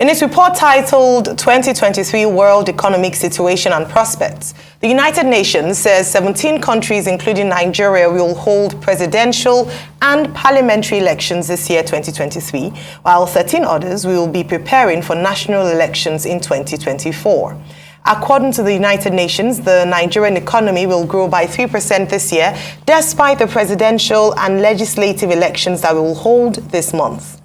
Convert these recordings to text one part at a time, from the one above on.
In its report titled 2023 World Economic Situation and Prospects, the United Nations says 17 countries, including Nigeria, will hold presidential and parliamentary elections this year, 2023, while 13 others will be preparing for national elections in 2024. According to the United Nations, the Nigerian economy will grow by 3% this year, despite the presidential and legislative elections that will hold this month.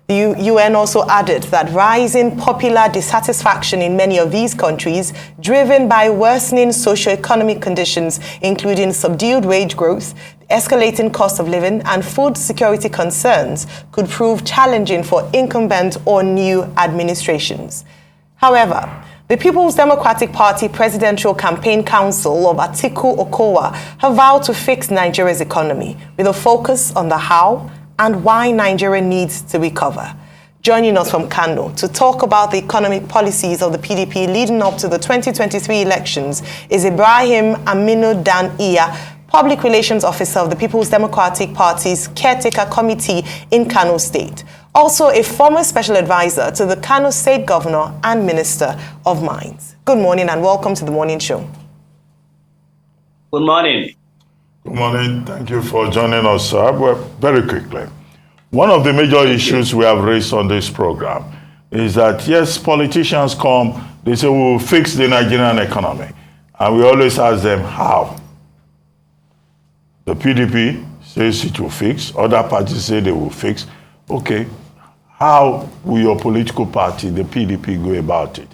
The UN also added that rising popular dissatisfaction in many of these countries, driven by worsening socio-economic conditions, including subdued wage growth, escalating cost of living, and food security concerns, could prove challenging for incumbent or new administrations. However, the People's Democratic Party Presidential Campaign Council of Atiku have vowed to fix Nigeria's economy with a focus on the how and why Nigeria needs to recover. Joining us from Kano to talk about the economic policies of the PDP leading up to the 2023 elections is Ibrahim Aminu Dan-Iya, Public Relations Officer of the People's Democratic Party's Caretaker Committee in Kano State. Also a former special advisor to the Kano State Governor and Minister of Mines. Good morning and welcome to the morning show. Good morning. Good morning. Thank you for joining us, sir. Well, very quickly, one of the major issues we have raised on this program is that, yes, politicians come, they say, we will fix the Nigerian economy. And we always ask them, how? The PDP says it will fix. Other parties say they will fix. Okay, how will your political party, the PDP, go about it?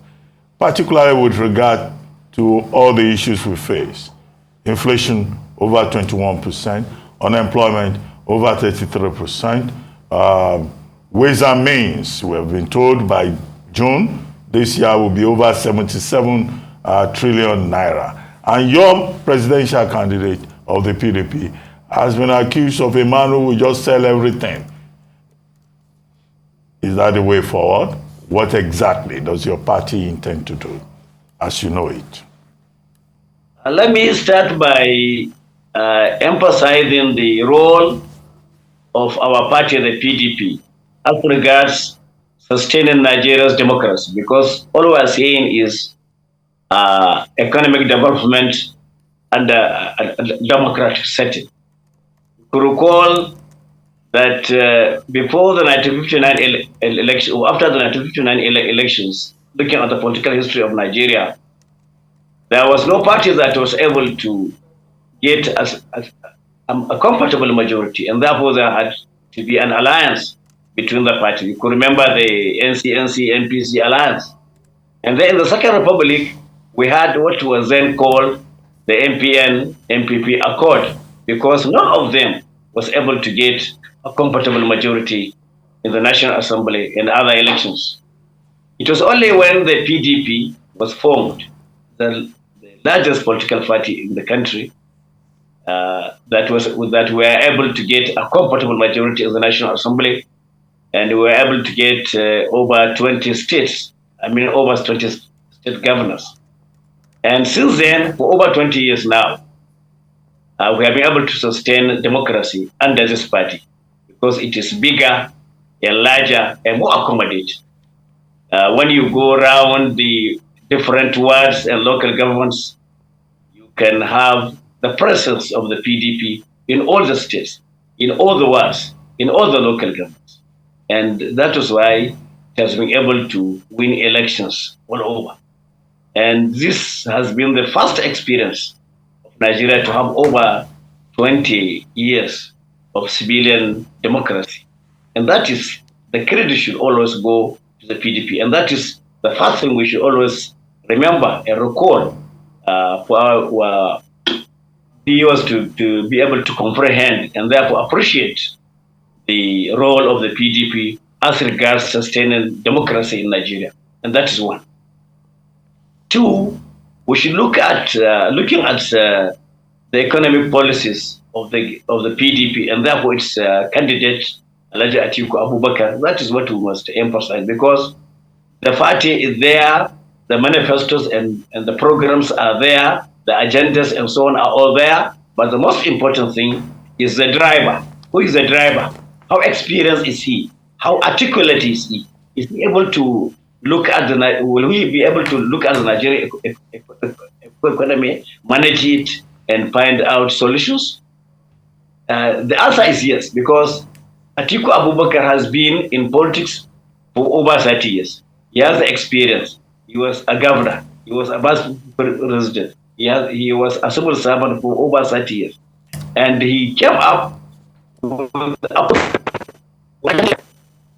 Particularly with regard to all the issues we face. Inflation over 21%, unemployment over 33%, ways and means, we have been told by June, this year will be over 77 trillion naira. And your presidential candidate of the PDP has been accused of a man who will just sell everything. Is that the way forward? What exactly does your party intend to do, as you know it? Let me start by emphasizing the role of our party, the PDP, as regards sustaining Nigeria's democracy, because all we are saying is economic development and a democratic setting. To recall that before the 1959 election, or after the 1959 elections, looking at the political history of Nigeria, there was no party that was able to get a comfortable majority, and therefore there had to be an alliance between the parties. You could remember the NCNC-NPC alliance. And then in the Second Republic, we had what was then called the MPN-MPP Accord, because none of them was able to get a comfortable majority in the National Assembly and other elections. It was only when the PDP was formed, the largest political party in the country, that we were able to get a comfortable majority in the National Assembly, and we were able to get over 20 states, over 20 state governors. And since then, for over 20 years now, we have been able to sustain democracy under this party because it is bigger and larger and more accommodating. When you go around the different wards and local governments, you can have the presence of the PDP in all the states, in all the wards, in all the local governments. And that is why it has been able to win elections all over. And this has been the first experience of Nigeria to have over 20 years of civilian democracy. And that is, the credit should always go to the PDP. And that is the first thing we should always remember and recall for our viewers to be able to comprehend and therefore appreciate the role of the PDP as regards sustaining democracy in Nigeria. And that is one. Two, we should look at looking at the economic policies of the PDP and therefore its candidate, Atiku Abubakar. That is what we must emphasize, because the party is there, the manifestos and the programs are there, the agendas and so on are all there. But the most important thing is the driver. Who is the driver? How experienced is he? How articulate is he? Is he able to will we be able to look at the Nigerian economy, manage it, and find out solutions? The answer is yes, because Atiku Abubakar has been in politics for over 30 years. He has the experience. He was a governor. He was a vice president. He was a civil servant for over 30 years. And he came up with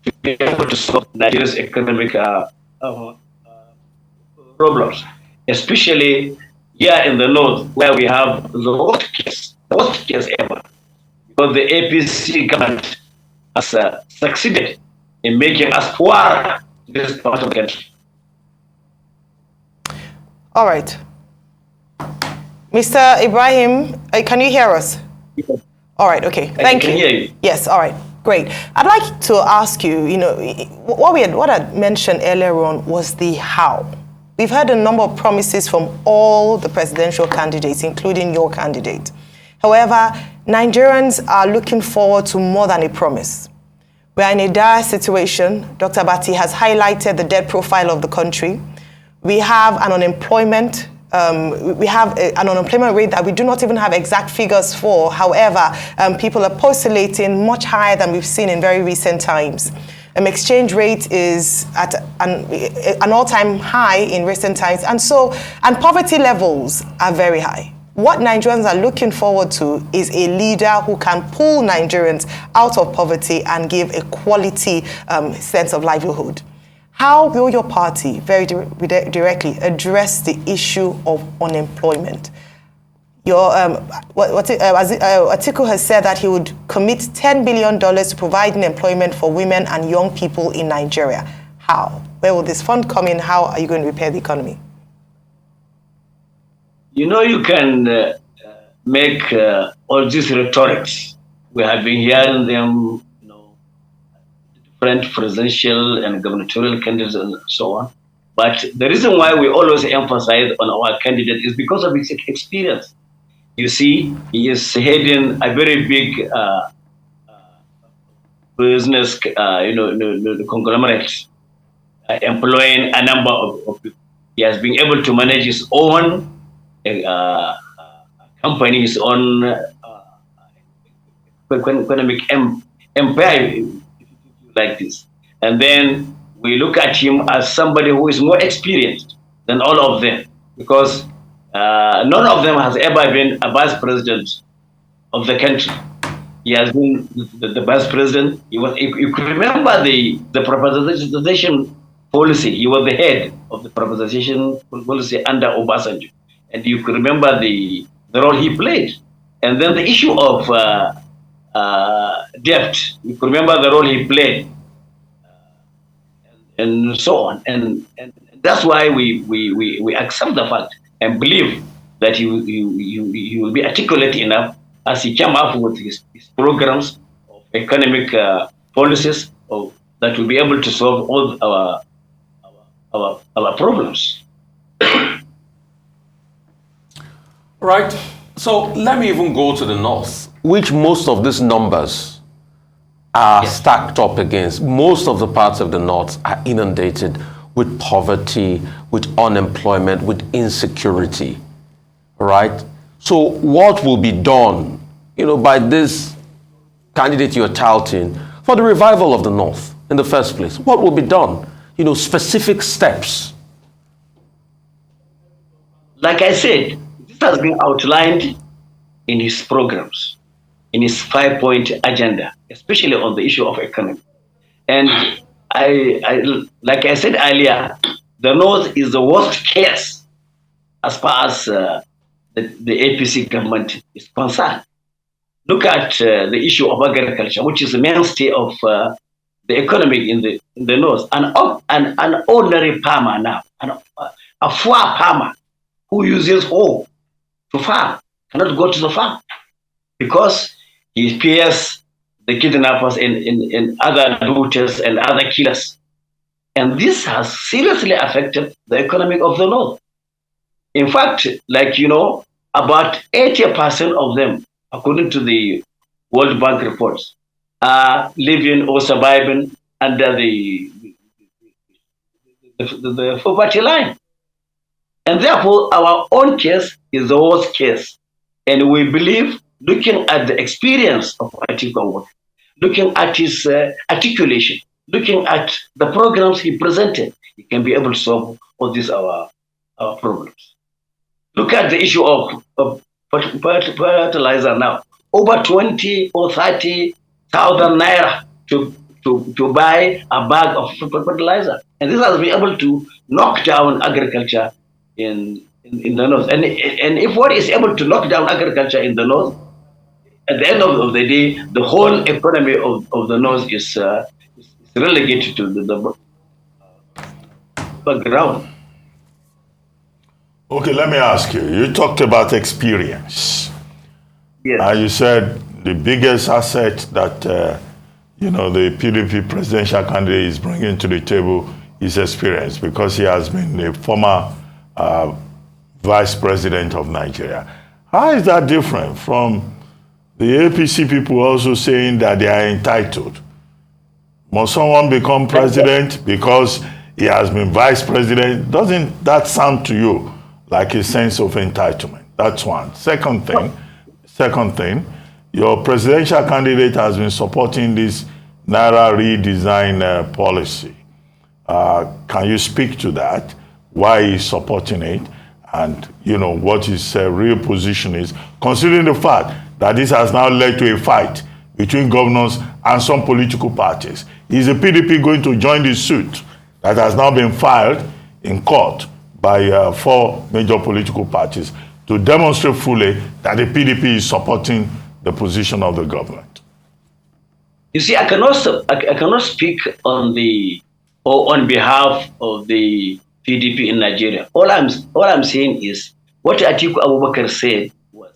to be able to solve Nigeria's economic problems, especially here in the north, where we have the worst case ever, because the APC government has succeeded in making us poorer in this part of the country. All right. Mr. Ibrahim, can you hear us? Yes. All right, okay. Thank you. I can hear you. Yes, all right. Great. I'd like to ask you, what I mentioned earlier on was the how. We've heard a number of promises from all the presidential candidates, including your candidate. However, Nigerians are looking forward to more than a promise. We are in a dire situation. Dr. Bati has highlighted the debt profile of the country. We have an unemployment rate that we do not even have exact figures for. However, people are postulating much higher than we've seen in very recent times. Exchange rate is at an all-time high in recent times, and poverty levels are very high. What Nigerians are looking forward to is a leader who can pull Nigerians out of poverty and give a quality sense of livelihood. How will your party very directly address the issue of unemployment? Atiku has said that he would commit $10 billion to providing employment for women and young people in Nigeria. How? Where will this fund come in? How are you going to repair the economy? You can make all these rhetorics. We have been hearing them, different presidential and gubernatorial candidates and so on. But the reason why we always emphasize on our candidate is because of his experience. You see, he is heading a very big business, conglomerate, employing a number of people. He has been able to manage his own company, his own economic empire, like this. And then we look at him as somebody who is more experienced than all of them, because none of them has ever been a vice president of the country. He has been the vice president. You could remember the privatization policy. He was the head of the privatization policy under Obasanjo. And you could remember the role he played. And then the issue of debt, you could remember the role he played, and so on. And that's why we accept the fact and believe that he will be articulate enough as he came up with his programs of economic policies that will be able to solve all our problems. Right. So let me even go to the north, which most of these numbers are stacked up against. Most of the parts of the north are inundated with poverty, with unemployment, with insecurity. Right? So what will be done, by this candidate you're touting for the revival of the north in the first place? What will be done? Specific steps. Like I said, this has been outlined in his programs, in his 5-point agenda, especially on the issue of economy. And I like I said earlier, the North is the worst case as far as the APC government is concerned. Look at the issue of agriculture, which is the mainstay of the economy in the North. An ordinary farmer now, a poor farmer who uses hoe to farm cannot go to the farm because he fears the kidnappers and other looters and other killers. And this has seriously affected the economy of the North. In fact, about 80% of them, according to the World Bank reports, are living or surviving under the the poverty line. And therefore, our own case is the worst case. And we believe, looking at the experience of Atiku, looking at his articulation, looking at the programs he presented, he can be able to solve all these our problems. Look at the issue of fertilizer now. Over 20 or 30,000 naira to buy a bag of fertilizer. And this has been able to knock down agriculture in the north. And if one is able to knock down agriculture in the north, at the end of the day, the whole economy of the north is relegated to the background. Okay, let me ask you. You talked about experience. Yes. You said the biggest asset that the PDP presidential candidate is bringing to the table is experience, because he has been a former vice president of Nigeria. How is that different from the APC people also saying that they are entitled? Must someone become president because he has been vice president? Doesn't that sound to you like a sense of entitlement? That's one. Second thing, your presidential candidate has been supporting this Naira redesign policy. Can you speak to that? Why he's supporting it? And what his real position is, considering the fact that this has now led to a fight between governors and some political parties. Is the PDP going to join the suit that has now been filed in court by 4 major political parties to demonstrate fully that the PDP is supporting the position of the government? You see, I cannot speak on behalf of the PDP in Nigeria. All I'm saying is what Atiku Abubakar said was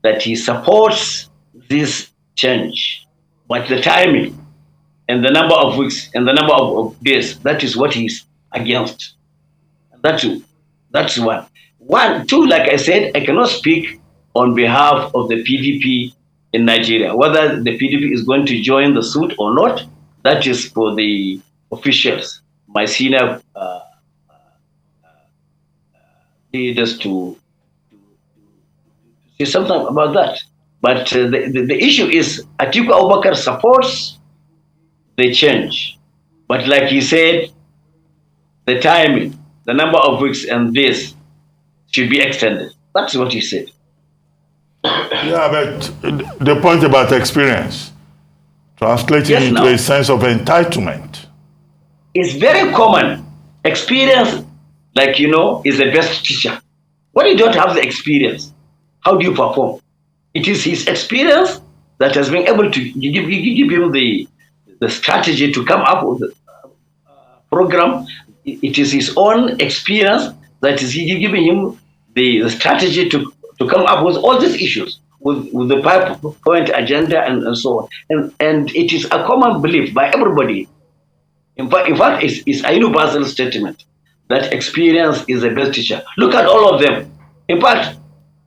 that he supports this change, but the timing and the number of weeks and the number of days, that is what he's against. That's one. One, two, like I said, I cannot speak on behalf of the PDP in Nigeria. Whether the PDP is going to join the suit or not, that is for the officials, my senior leaders to say something about that. But the issue is Atiku Abubakar supports the change. But like he said, the timing, the number of weeks and days should be extended. That's what he said. Yeah, but the point about experience, translating into a sense of entitlement. It's very common. Experience, is the best teacher. When you don't have the experience, how do you perform? It is his experience that has been able to give him the strategy to come up with the program. It is his own experience that is giving him the strategy to come up with all these issues, with the 5-point agenda and so on. And it is a common belief by everybody. In fact, it's a universal statement that experience is the best teacher. Look at all of them. In fact,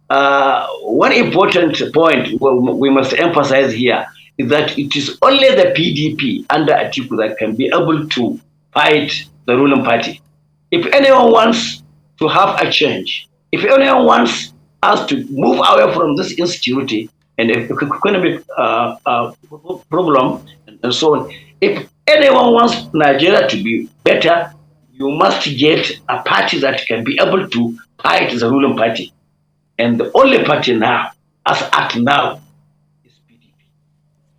one important point we must emphasize here is that it is only the PDP under Atiku that can be able to fight the ruling party. If anyone wants to have a change, if anyone wants us to move away from this insecurity and economic problem and so on, if anyone wants Nigeria to be better, you must get a party that can be able to fight the ruling party. And the only party now, as at now, is PDP.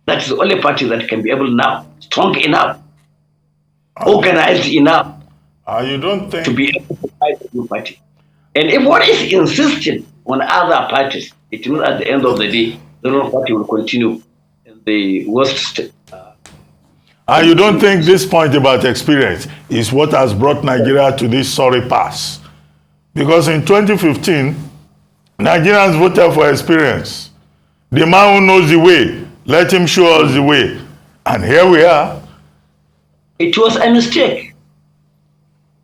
That is the only party that can be able now, strong enough, organized enough you don't think to be able to fight the ruling party. And if one is insisting on other parties, it means at the end of the day, the ruling party will continue in the worst state. You don't think this point about experience is what has brought Nigeria to this sorry pass? Because in 2015, Nigerians voted for experience. The man who knows the way, let him show us the way. And here we are. It was a mistake.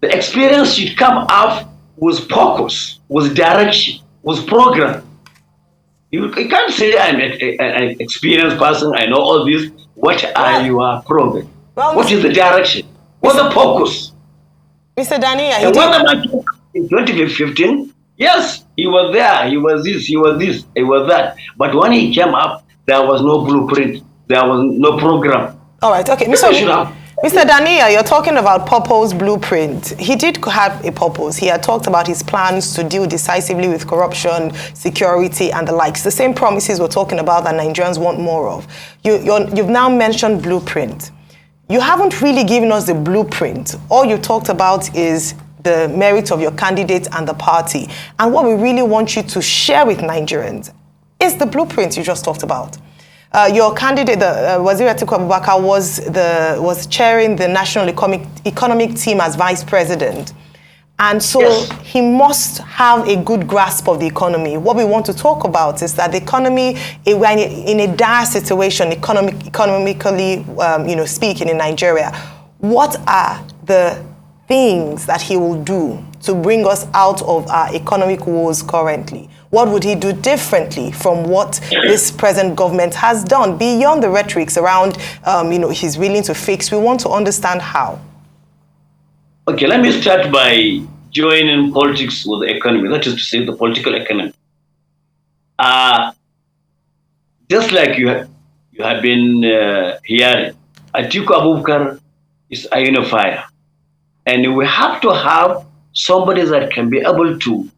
The experience should come up with focus, with direction, with program. You can't say I'm an experienced person, I know all this. What are your programs? What is the direction? What's the focus? Mr. Dan-Iya, he And when did. the man took in 2015, yes, he was there, he was this, he was this, he was that. But when he came up, there was no blueprint, there was no program. All right, okay. People should have. Mr. Dan-Iya, you're talking about purpose blueprint. He did have a purpose. He had talked about his plans to deal decisively with corruption, security, and the likes. The same promises we're talking about that Nigerians want more of. You've now mentioned blueprint. You haven't really given us the blueprint. All you talked about is the merit of your candidate and the party. And what we really want you to share with Nigerians is the blueprint you just talked about. Your candidate, Waziri Atiku Abubakar, was chairing the National Economic Team as vice president. And so Yes. he must have a good grasp of the economy. What we want to talk about is that the economy, we're in a dire situation, economically, speaking, in Nigeria. What are the things that he will do to bring us out of our economic woes currently? What would he do differently from what this present government has done beyond the rhetorics around, he's willing to fix? We want to understand how. Okay, let me start by joining politics with the economy. That is to say, the political economy. Just like you have been hearing, Atiku Abubakar is a unifier. And we have to have somebody that can be able to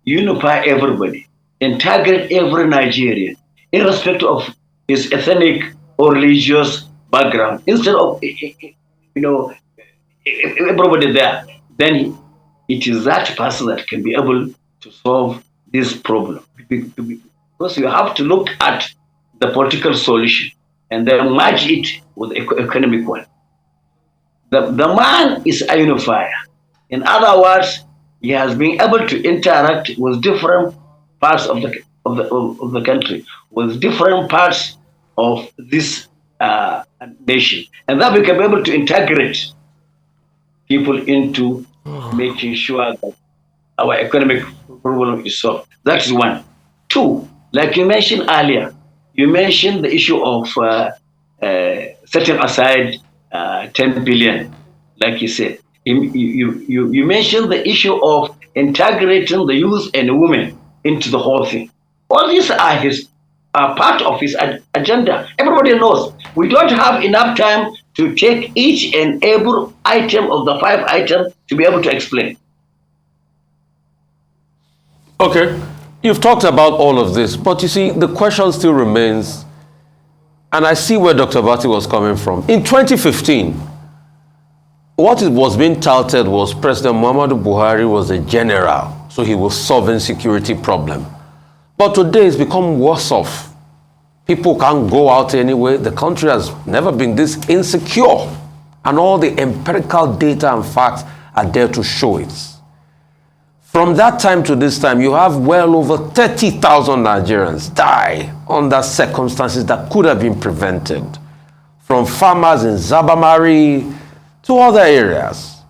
unify everybody, integrate every Nigerian, irrespective of his ethnic or religious background. Instead of, everybody there, then it is that person that can be able to solve this problem. Because you have to look at the political solution and then match it with the economic one. The man is a unifier. In other words, he has been able to interact with different parts of the country, with different parts of this nation, and that we can be able to integrate people into making sure that our economic problem is solved. That is one. Two, like you mentioned earlier, you mentioned the issue of setting aside 10 billion, like you said. You mentioned the issue of integrating the youth and women into the whole thing. All these are part of his agenda. Everybody knows we don't have enough time to take each and every item of the 5 items to be able to explain. Okay, you've talked about all of this, but you see, the question still remains, and I see where Dr. Bati was coming from. In 2015, what was being touted was President Muhammadu Buhari was a general, so he was solving security problem. But today it's become worse off. People can't go out anyway. The country has never been this insecure. And all the empirical data and facts are there to show it. From that time to this time, you have well over 30,000 Nigerians die under circumstances that could have been prevented. From farmers in Zabamari to other areas.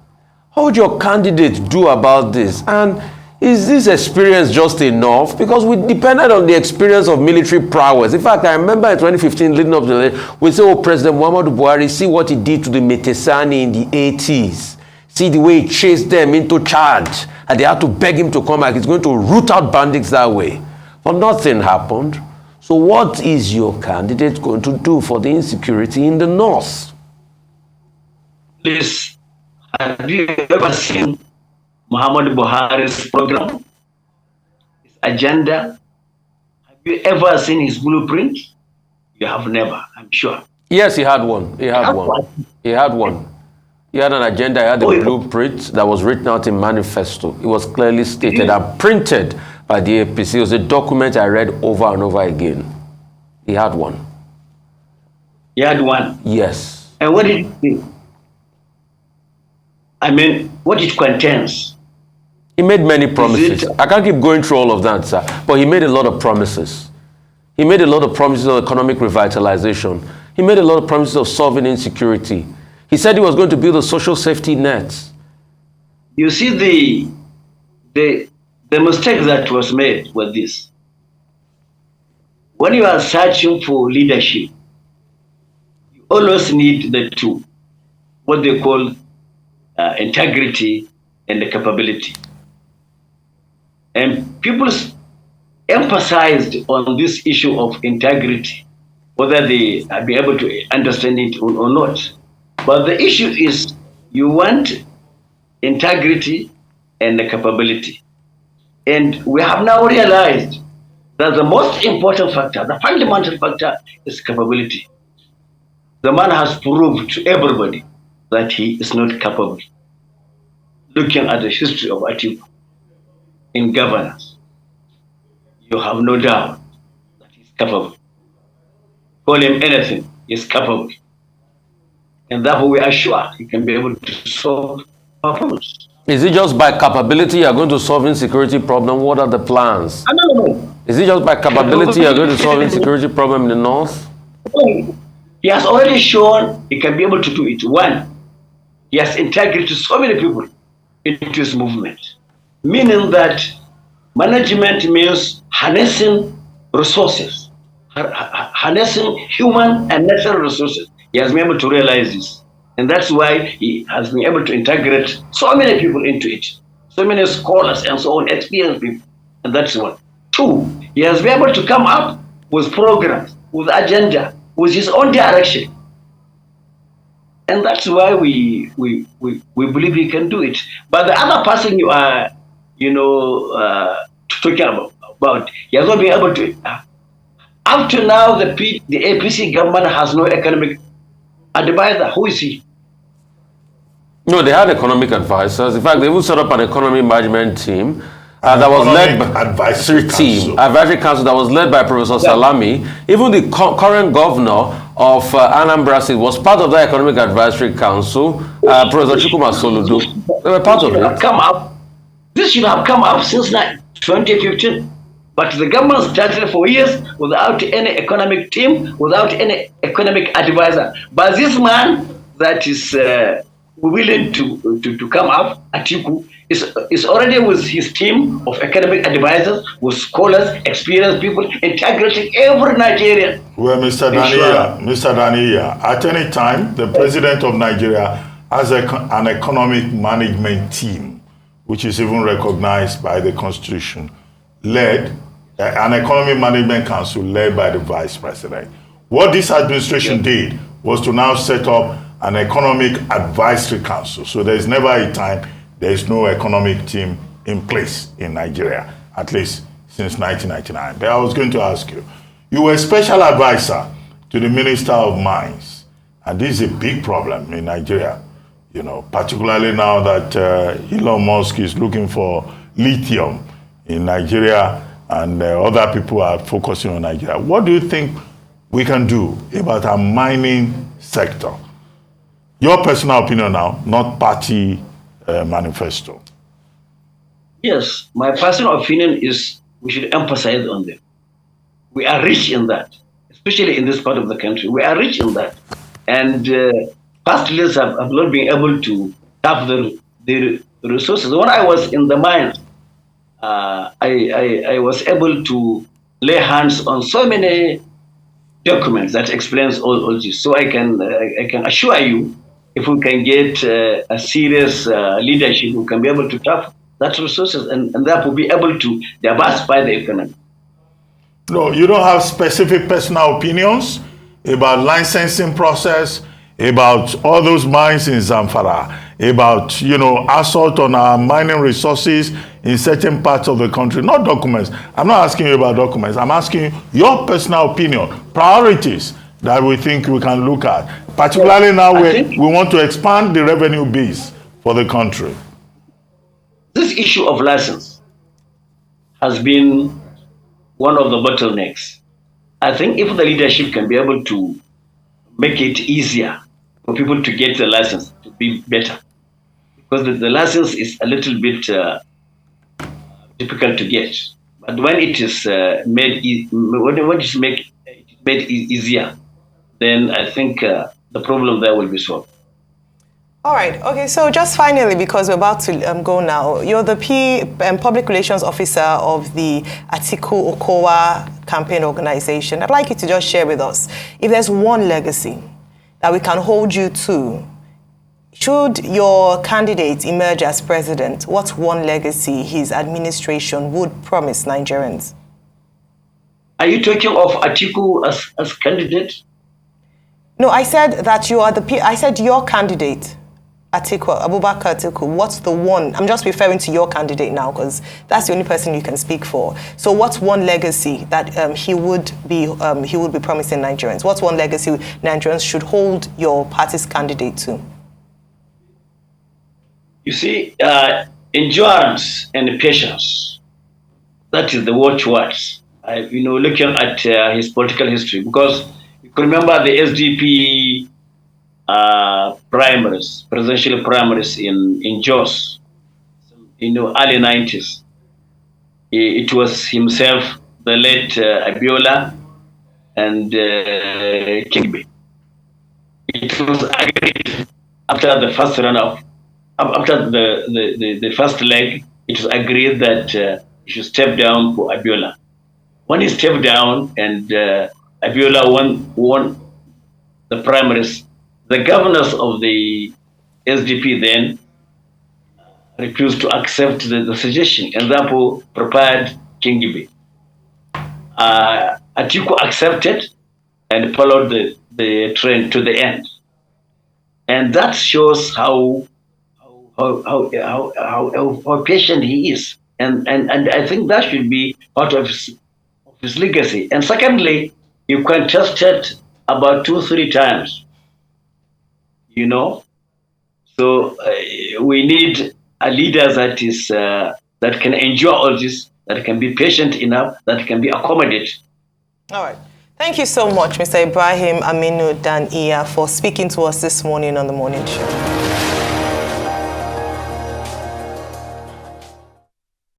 How would your candidate do about this? And is this experience just enough? Because we depended on the experience of military prowess. In fact, I remember in 2015, leading up to the, we said, oh, President Muhammadu Buhari, see what he did to the Metesani in the 80s. See the way he chased them into Chad. And they had to beg him to come back. He's going to root out bandits that way. But nothing happened. So what is your candidate going to do for the insecurity in the north? Please, have you ever seen Muhammad Buhari's program, his agenda? Have you ever seen his blueprint? You have never, I'm sure. Yes, he had one. He had one. He had one. He had an agenda. He had a blueprint that was written out in manifesto. It was clearly stated and printed by the APC. It was a document I read over and over again. He had one. He had one? Yes. And what did it do? I mean, what it contains? He made many promises. I can't keep going through all of that, sir. But he made a lot of promises. He made a lot of promises of economic revitalization. He made a lot of promises of solving insecurity. He said he was going to build a social safety net. You see, the mistake that was made was this. When you are searching for leadership, you always need the two, what they call integrity and the capability. And people emphasized on this issue of integrity, whether they be able to understand it or not. But the issue is you want integrity and the capability. And we have now realized that the most important factor, the fundamental factor, is capability. The man has proved to everybody that he is not capable. Looking at the history of Atiku in governance, you have no doubt that he's capable. Call him anything, he's capable. And therefore we are sure he can be able to solve our problems. Is it just by capability you're going to solve insecurity problem? What are the plans? No. Is it just by capability you're going to solve insecurity problem in the north? He has already shown he can be able to do it. One, he has integrated so many people into his movement, meaning that management means harnessing resources, harnessing human and natural resources. He has been able to realize this. And that's why he has been able to integrate so many people into it, so many scholars and so on, experienced people. And that's one. Two, he has been able to come up with programs, with agenda, with his own direction. And that's why we believe he can do it. But the other person you are, talking about, he has not been able to. Up to now, the APC government has no economic advisor. Who is he? No, they had economic advisors. In fact, they even set up an economy management team that was led by advisory council that was led by Professor Salami. Even the current governor of Anambra State was part of that economic advisory council. Professor Chukuma Soludo, they were part of it. This should have come up since 2015. But the government started for years without any economic team, without any economic advisor. But this man that is willing to come up, Atiku, is already with his team of academic advisors, with scholars, experienced people, integrating every Nigerian. Well, Mr. Dan-Iya, at any time, the president of Nigeria has an economic management team, which is even recognized by the Constitution, led an economic management council led by the vice president. What this administration did was to now set up an economic advisory council. So there's never a time there's no economic team in place in Nigeria, at least since 1999. But I was going to ask you, you were a special advisor to the Minister of Mines, and this is a big problem in Nigeria, particularly now that Elon Musk is looking for lithium in Nigeria, and other people are focusing on Nigeria. What do you think we can do about our mining sector? Your personal opinion now, not party manifesto. Yes, my personal opinion is we should emphasize on them. We are rich in that, especially in this part of the country. We are rich in that. And past leaders have not been able to tap the resources. When I was in the mines, I was able to lay hands on so many documents that explains all this. So I can assure you, if we can get a serious leadership who can be able to tap that resources and therefore be able to diversify the economy. No, you don't have specific personal opinions about licensing process, about all those mines in Zamfara, about, assault on our mining resources in certain parts of the country. Not documents. I'm not asking you about documents. I'm asking you your personal opinion, priorities that we think we can look at. Particularly now we want to expand the revenue base for the country. This issue of license has been one of the bottlenecks. I think if the leadership can be able to make it easier for people to get the license, to be better. Because the license is a little bit difficult to get. But when it is made easier, then I think the problem there will be solved. All right. Okay. So just finally, because we're about to go now, you're the Public Relations Officer of the Atiku Okowa campaign organization. I'd like you to just share with us if there's one legacy that we can hold you to should your candidate emerge as president, what's one legacy his administration would promise Nigerians? Are you talking of Atiku as candidate? No, I said that you are I said your candidate, Atiku, Abubakar Atiku. What's the one? I'm just referring to your candidate now because that's the only person you can speak for. So what's one legacy that he would be promising Nigerians? What's one legacy Nigerians should hold your party's candidate to? You see, endurance and patience. That is the watchwords. Looking at his political history, because you can remember the SDP primaries, presidential primaries in Jos, early 90s. It was himself, the late Abiola, and Kingbe. It was agreed after the first runoff, after the first leg, it was agreed that he should step down for Abiola. When he stepped down and Abiola won the primaries, the governors of the SDP then refused to accept the suggestion and therefore prepared Kingibe. Atiku accepted and followed the trend to the end. And that shows how patient he is. And I think that should be part of his legacy. And secondly, you contested about 2-3 times, So we need a leader that can endure all this, that can be patient enough, that can be accommodated. All right. Thank you so much, Mr. Ibrahim Aminu Dan-Iya, for speaking to us this morning on The Morning Show.